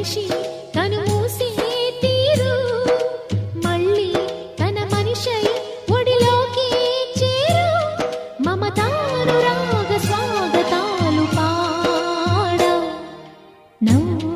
మనిషి తను మూసే తీరు మళ్ళీ తన మనిషై ఒడిలోకి చేరు మమతానురాగ స్వాగతాలు పాడ నవ్వు